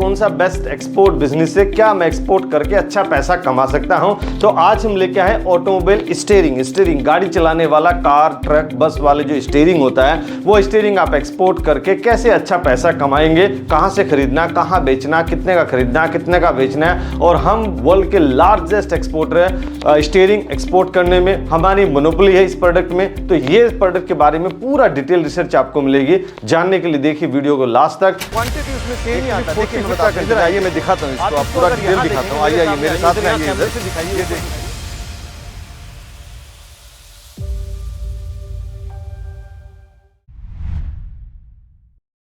कौन सा best export business है, क्या मैं एक्सपोर्ट करके अच्छा पैसा कमा सकता हूं। तो आज हम लेके आए ऑटोमोबाइल स्टीयरिंग गाड़ी चलाने वाला, कार ट्रक बस वाले जो स्टीयरिंग होता है, वो स्टीयरिंग आप एक्सपोर्ट करके कैसे अच्छा पैसा कमाएंगे, कहां से खरीदना, कहां बेचना, कितने का खरीदना, कितने का बेचना है। और हम वर्ल्ड के लार्जेस्ट एक्सपोर्टर है स्टीयरिंग एक्सपोर्ट करने में, हमारी मोनोपोली है इस प्रोडक्ट में। तो ये प्रोडक्ट के बारे में पूरा डिटेल रिसर्च आपको मिलेगी। जानने के लिए देखिए वीडियो को लास्ट तक। क्वांटिटी उसमें सेम ही आता है। देखिए इधर आइए, मैं दिखाता हूं इसको, आप पूरा डिटेल दिखाता हूं। आइए मेरे साथ में आइए, इधर दिखाइए।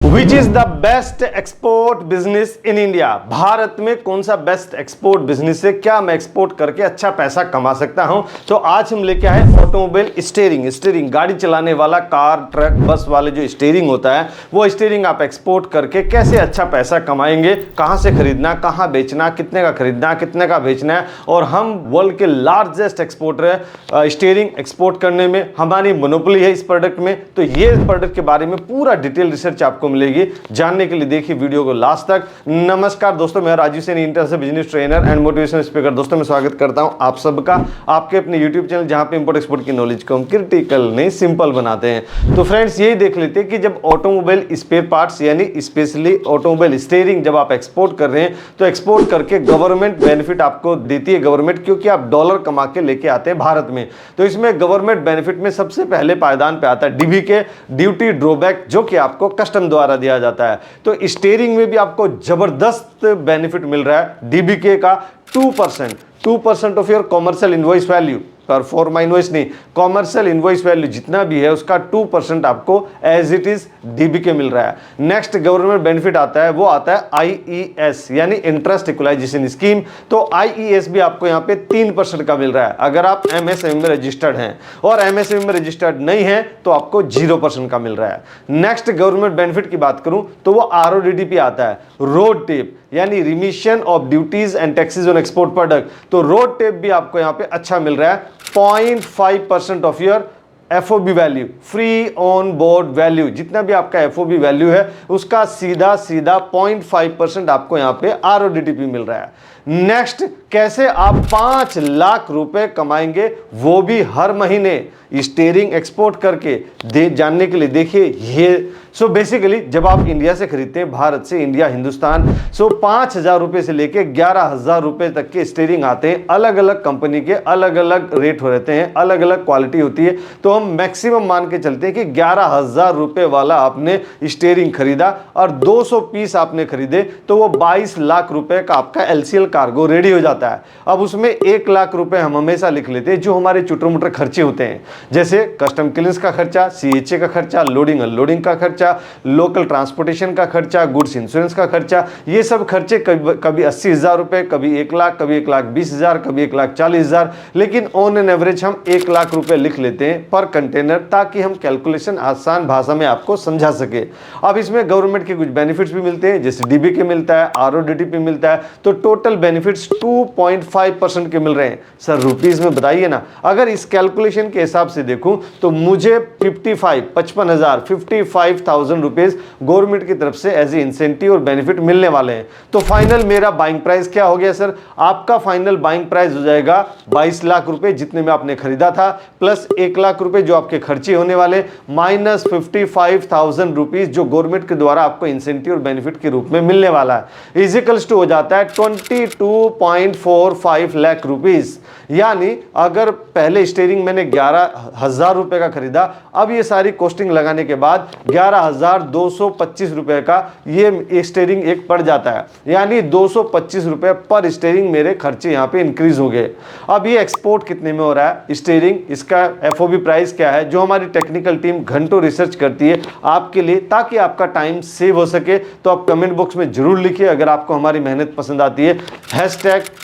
Which is the best export business in India. Bharat में कौन सा बेस्ट एक्सपोर्ट बिजनेस है, क्या मैं एक्सपोर्ट करके अच्छा पैसा कमा सकता हूं। तो आज हम लेके आए ऑटोमोबाइल स्टीयरिंग गाड़ी चलाने वाला, कार ट्रक बस वाले जो स्टीयरिंग होता है, वो स्टीयरिंग आप एक्सपोर्ट करके कैसे अच्छा पैसा कमाएंगे, कहां से खरीदना, कहां बेचना, कितने का खरीदना, कितने का बेचना है। और हम वर्ल्ड के लार्जेस्ट एक्सपोर्टर है स्टीयरिंग एक्सपोर्ट करने में, हमारी मोनोपोली है इस प्रोडक्ट में। तो ये प्रोडक्ट के बारे में पूरा डिटेल रिसर्च आपको मिलेगी। जानने के लिए देखिए वीडियो को लास्ट तक। नमस्कार दोस्तों, मैं Rajeev Saini, international business trainer and motivational speaker. दोस्तों मैं स्वागत करता हूं आप सबका आपके अपने यूट्यूब चैनल, जहां पे इंपोर्ट एक्सपोर्ट की नॉलेज को हम क्रिटिकल नहीं सिंपल बनाते हैं। तो फ्रेंड्स यही देख लेते हैं कि जब ऑटोमोबाइल स्पेयर पार्ट्स यानी स्पेशली ऑटोमोबाइल स्टीयरिंग जब आप एक्सपोर्ट कर रहे हैं, तो एक्सपोर्ट करके गवर्नमेंट बेनिफिट आपको देती है गवर्नमेंट, क्योंकि आप डॉलर कमा के लेके आते हैं भारत में। तो इसमें गवर्नमेंट बेनिफिट में सबसे पहले पायदान पे आता है डीबीके, ड्यूटी ड्रॉबैक, जो कि आपको कस्टम द्वारा दिया जाता है। तो स्टीयरिंग में भी आपको जबरदस्त बेनिफिट मिल रहा है डीबीके का। 2% of your commercial invoice value, पर फॉर्मा इनवॉइस नहीं, कॉमर्शियल इनवॉइस वैल्यू जितना भी है उसका 2% आपको एज इट इज डीबीके मिल रहा है। नेक्स्ट गवर्नमेंट बेनिफिट आता है, वो आता है आईईएस यानी इंटरेस्ट इक्वलाइजेशन स्कीम। तो आईईएस भी आपको यहाँ पे 3% का मिल रहा है अगर आप एमएसएमई में रजिस्टर्ड हैं, और एमएसएमई में रजिस्टर्ड नहीं है तो आपको 0% का मिल रहा है। नेक्स्ट गवर्नमेंट बेनिफिट की बात करूं तो वो आरओडीटीपी आता है, रोड टेप यानी remission of duties and taxes on export product. तो रोड टेप भी आपको यहाँ पे अच्छा मिल रहा है। 0.5% of your FOB value, free on board value, जितना भी आपका एफओबी वैल्यू है उसका सीधा 0.5% आपको यहाँ पे आरओडीटीपी मिल रहा है। नेक्स्ट, कैसे आप 5 लाख रुपए कमाएंगे, वो भी हर महीने स्टीयरिंग एक्सपोर्ट करके। जानने के लिए देखिए ये। सो बेसिकली जब आप इंडिया से खरीदते हैं, भारत से, इंडिया हिंदुस्तान, 5,000 रुपए से लेके 11,000 रुपए तक के स्टीयरिंग आते हैं। अलग अलग कंपनी के अलग अलग रेट हो रहते हैं, अलग अलग क्वालिटी होती है। तो हम मैक्सिमम मान के चलते हैं कि 11,000 रुपए वाला आपने स्टीयरिंग खरीदा और 200 पीस आपने खरीदे, तो वो 22 लाख रुपए का आपका एलसीएल कार्गो रेडी हो जाता है। अब उसमें 1 लाख रुपए हम हमेशा लिख लेते हैं जो हमारे छोटे मोटे खर्चे होते हैं, जैसे कस्टम क्लियरेंस का खर्चा, सीएचए का खर्चा, लोडिंग अनलोडिंग का खर्चा, लोकल ट्रांसपोर्टेशन का खर्चा, गुड्स इंश्योरेंस का खर्चा। ये सब खर्चे कभी 80,000 रुपए, कभी 1 लाख, कभी 1,20,000, कभी 1,40,000, लेकिन ऑन एन एवरेज हम 1 लाख रुपए लिख लेते हैं पर कंटेनर, ताकि हम कैलकुलेशन आसान भाषा में आपको समझा सके। अब इसमें गवर्नमेंट के कुछ बेनिफिट्स भी मिलते हैं, जैसे डीबीके मिलता है, आरओडीटीपी मिलता है। तो टोटल बेनिफिट्स 2.5% के मिल रहे हैं। सर रुपीज में बताइए ना। अगर इस कैलकुलेशन के हिसाब से देखूं तो मुझे 55,000 रुपीज गवर्नमेंट की तरफ से एज ए इंसेंटिव और बेनिफिट मिलने वाले हैं। तो फाइनल मेरा बाइंग प्राइस क्या हो गया सर? आपका फाइनल बाइंग प्राइस हो जाएगा 22 लाख रुपए, जितने में आपने खरीदा था, प्लस 1 लाख रुपए जो आपके खर्चे होने वाले, माइनस 55,000 रुपीज जो गवर्नमेंट के द्वारा आपको इंसेंटिव और बेनिफिट के रूप में मिलने वाला है, इजिकल्स टू हो जाता है 22.45 लाख रुपीज। यानी अगर पहले स्टीयरिंग मैंने 11,000 रुपए का खरीदा, अब ये सारी कॉस्टिंग लगाने के बाद 11,225 रुपए का ये स्टीयरिंग एक पड़ जाता है। यानी 225 रुपए पर स्टीयरिंग मेरे खर्चे यहाँ पे इंक्रीज हो गए। अब ये एक्सपोर्ट कितने में हो रहा है स्टीयरिंग, इसका एफओबी प्राइस क्या है, जो हमारी टेक्निकल टीम घंटों रिसर्च करती है आपके लिए, ताकि आपका टाइम सेव हो सके। तो आप कमेंट बॉक्स में जरूर लिखिए अगर आपको हमारी मेहनत पसंद आती है,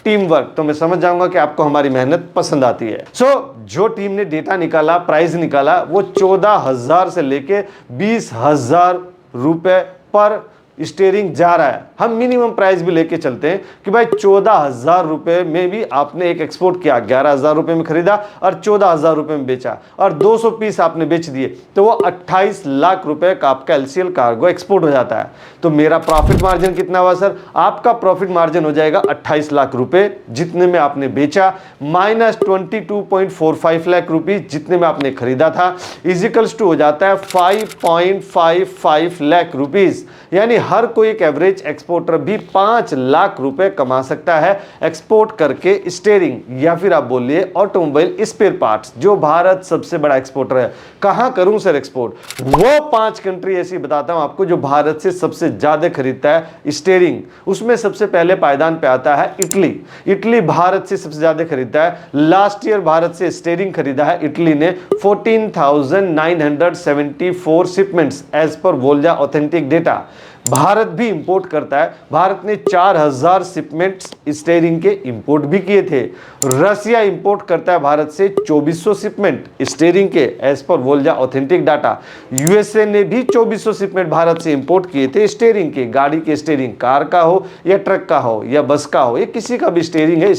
#टीमवर्क, तो मैं समझ जाऊंगा कि आपको हमारी मेहनत पसंद आती है। जो टीम ने डेटा निकाला, प्राइस निकाला, वो 14,000 से लेके 20,000 रुपए पर स्टीयरिंग जा रहा है, हम मिनिमम प्राइस भी लेके चलते हैं कि भाई 14,000 रुपए में भी आपने एक एक्सपोर्ट किया, 11,000 रुपए में खरीदा और 14,000 रुपए में बेचा और 200 पीस आपने बेच दिए, तो वो 28 लाख रुपए का आपका LCL कार्गो एक्सपोर्ट हो जाता है। तो मेरा प्रॉफिट मार्जिन कितना हुआ सर? आपका प्रॉफिट मार्जिन हो जाएगा 28 लाख रुपए जितने में आपने बेचा, माइनस 22.45 लाख रुपीज जितने में आपने खरीदा था, इजिकल्स टू हो जाता है 5.55 लाख रुपीज। यानी हर कोई एक एवरेज एक्सपोर्टर भी 5 लाख रुपए कमा सकता है एक्सपोर्ट करके स्टीयरिंग या फिर आप बोलिए ऑटोमोबाइल स्पेयर पार्ट्स, जो भारत सबसे बड़ा एक्सपोर्टर है। कहां करूं सर एक्सपोर्ट? वो 5 कंट्री ऐसी बताता हूं आपको जो भारत से सबसे ज्यादा खरीदता है स्टीयरिंग। उसमें सबसे पहले पायदान पे आता है इटली। इटली भारत से सबसे ज्यादा खरीदता है। लास्ट ईयर भारत से स्टीयरिंग खरीदा है इटली ने 14,974 shipments as per वोल्जा authentic data. Bharat भी इंपोर्ट करता है। भारत ने 4,000 शिपमेंट्स स्टीयरिंग के इंपोर्ट भी किए थे। रसिया इंपोर्ट करता है भारत से 2400 शिपमेंट स्टीयरिंग के as per वोल्जा authentic data. USA ने भी 2400 शिपमेंट भारत से इंपोर्ट किए थे स्टीयरिंग के, गाड़ी के स्टीयरिंग, कार का हो या ट्रक का हो या बस का हो, ये किसी का भी स्टीयरिंग है,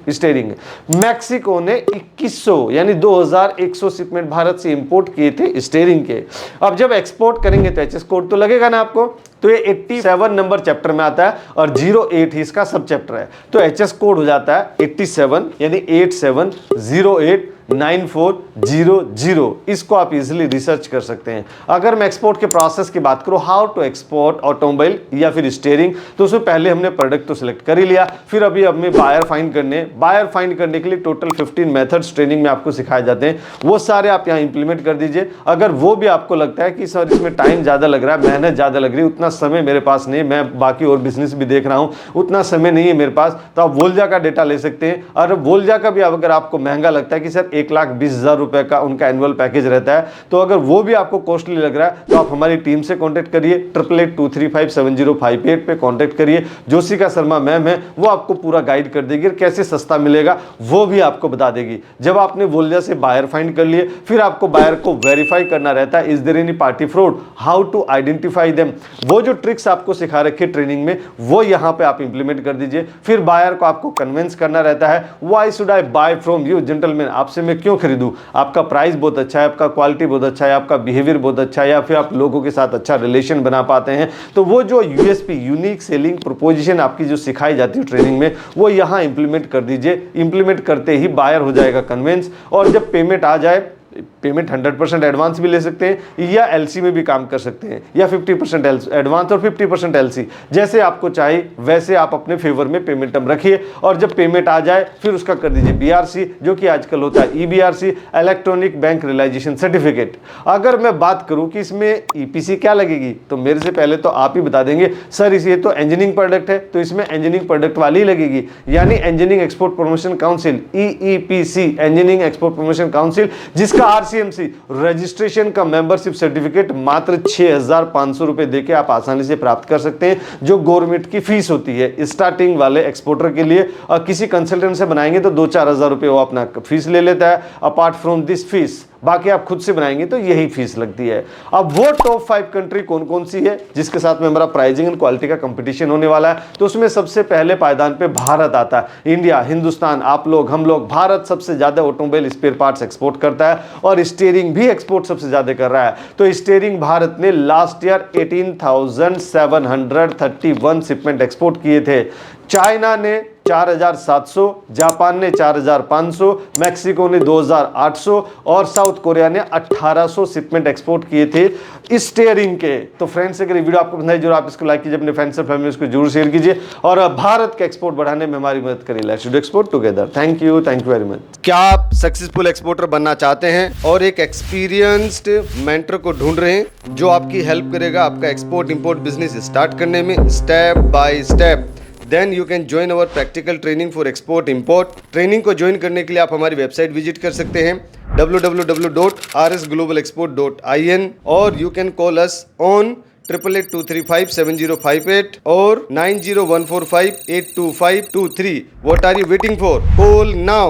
स्टीयरिंग। मैक्सिको ने 2100 यानी 2100 शिपमेंट भारत से इंपोर्ट किए थे स्टीयरिंग के। अब जब एक्सपोर्ट करेंगे तो एचएस कोड तो लगेगा ना आपको, तो ये 87 नंबर चैप्टर में आता है और 08 ही इसका सब चैप्टर है। तो एचएस कोड हो जाता है 87 यानी 87089400। इसको आप इजीली रिसर्च कर सकते हैं। अगर मैं एक्सपोर्ट के प्रोसेस की बात करूं, हाउ टू एक्सपोर्ट ऑटोमोबाइल या फिर स्टीयरिंग, तो उसमें पहले हमने प्रोडक्ट तो सिलेक्ट कर ही लिया, फिर अभी हमें बायर फाइंड करने के लिए टोटल 15 मेथड्स ट्रेनिंग में आपको सिखाए जाते हैं। वो सारे आप यहाँ इंप्लीमेंट कर दीजिए। अगर वो भी आपको लगता है कि सर इसमें टाइम ज्यादा लग रहा है, मेहनत ज्यादा लग रही है, उतना समय मेरे पास नहीं, मैं बाकी और बिजनेस भी देख रहा हूं, उतना समय नहीं है मेरे पास, तो आप वोल्जा का डेटा ले सकते हैं। और वोल्जा का भी अगर आपको महंगा लगता है कि सर 1,20,000 रुपए का उनका एनुअल पैकेज रहता है, तो अगर वो भी आपको कॉस्टली लग रहा है तो आप हमारी टीम से कांटेक्ट करिए, 8882357058 पे कांटेक्ट करिए। जोशिका शर्मा मैम है, वो आपको पूरा गाइड कर देगी, कैसे सस्ता मिलेगा वो भी आपको बता देगी। जब आपने वोल्जा से बायर फाइंड कर लिए, फिर आपको बायर को वेरीफाई करना रहता है, is there any party fraud, how to identify them. वो जो ट्रिक्स आपको सिखा रखे ट्रेनिंग में, वो यहां पे आप इंप्लीमेंट कर दीजिए। फिर बायर को आपको कन्विंस करना रहता है, why should I buy from you gentleman, आपसे मैं क्यों खरीदूं, आपका प्राइस बहुत अच्छा है, आपका क्वालिटी बहुत अच्छा है, आपका बिहेवियर बहुत अच्छा है, या फिर आप लोगों के साथ अच्छा रिलेशन बना पाते हैं। तो वो जो यूएसपी यूनिक सेलिंग प्रोपोजिशन आपकी जो सिखाई जाती है ट्रेनिंग में, वो यहां इंप्लीमेंट कर दीजिए। इंप्लीमेंट करते ही बायर हो जाएगा कन्विंस, और जब पेमेंट आ जाए, पेमेंट 100% एडवांस भी ले सकते हैं या एलसी में भी काम कर सकते हैं, या 50% एडवांस और 50% एलसी, जैसे आपको चाहिए वैसे आप अपने फेवर में पेमेंट हम रखिए। और जब पेमेंट आ जाए फिर उसका कर दीजिए बीआरसी, जो कि आजकल होता है ईबीआरसी, इलेक्ट्रॉनिक बैंक रियलाइजेशन सर्टिफिकेट। अगर मैं बात करूं कि इसमें ईपीसी क्या लगेगी, तो मेरे से पहले तो आप ही बता देंगे सर ये तो इंजीनियरिंग प्रोडक्ट है, तो इसमें इंजीनियरिंग प्रोडक्ट वाली ही लगेगी, यानी engineering export promotion council, EEPC, engineering export promotion council, जिसका आरसीएमसी रजिस्ट्रेशन का मेंबरशिप सर्टिफिकेट मात्र 6,500 रुपए देके आप आसानी से प्राप्त कर सकते हैं, जो गवर्नमेंट की फीस होती है स्टार्टिंग वाले एक्सपोर्टर के लिए। और किसी कंसल्टेंट से बनाएंगे तो 2-4 हज़ार रुपए वो अपना फीस ले लेता है। अपार्ट फ्रॉम दिस फीस, बाकी आप खुद से बनाएंगे तो यही फीस लगती है। अब वो टॉप 5 कंट्री कौन कौन सी है जिसके साथ में हमारा प्राइसिंग एंड क्वालिटी का कंपटीशन होने वाला है, तो उसमें सबसे पहले पायदान पे भारत आता है। इंडिया, हिंदुस्तान, आप लोग, हम लोग, भारत सबसे ज्यादा ऑटोमोबाइल स्पेयर पार्ट्स एक्सपोर्ट करता है और स्टीयरिंग भी एक्सपोर्ट सबसे ज्यादा कर रहा है। तो स्टीयरिंग भारत ने लास्ट ईयर 18,731 शिपमेंट एक्सपोर्ट किए थे। चाइना ने 4,700, जापान ने 4,500, मैक्सिको ने 2,800 और साउथ कोरिया ने 1,800 शिपमेंट एक्सपोर्ट किए थे स्टीयरिंग के। तो फ्रेंड्स, अगर ये वीडियो आपको पसंद है जरूर आप इसको लाइक कीजिए, अपने फ्रेंड्स और फैमिली को जरूर शेयर कीजिए और भारत के एक्सपोर्ट बढ़ाने में हमारी मदद करिए। Let's do export together. Thank you very much. क्या आप सक्सेसफुल एक्सपोर्टर बनना चाहते हैं और एक एक्सपीरियंस्ड मेंटर को ढूंढ रहे हैं जो आपकी हेल्प करेगा आपका एक्सपोर्ट इंपोर्ट बिजनेस स्टार्ट करने में step by step? Then you can join our practical training for export import. Training को ज्वाइन करने के लिए आप हमारी वेबसाइट विजिट कर सकते हैं www.rsglobalexport.in और you can call us on 8882357058 और 9014582523. What are you waiting for? Call now.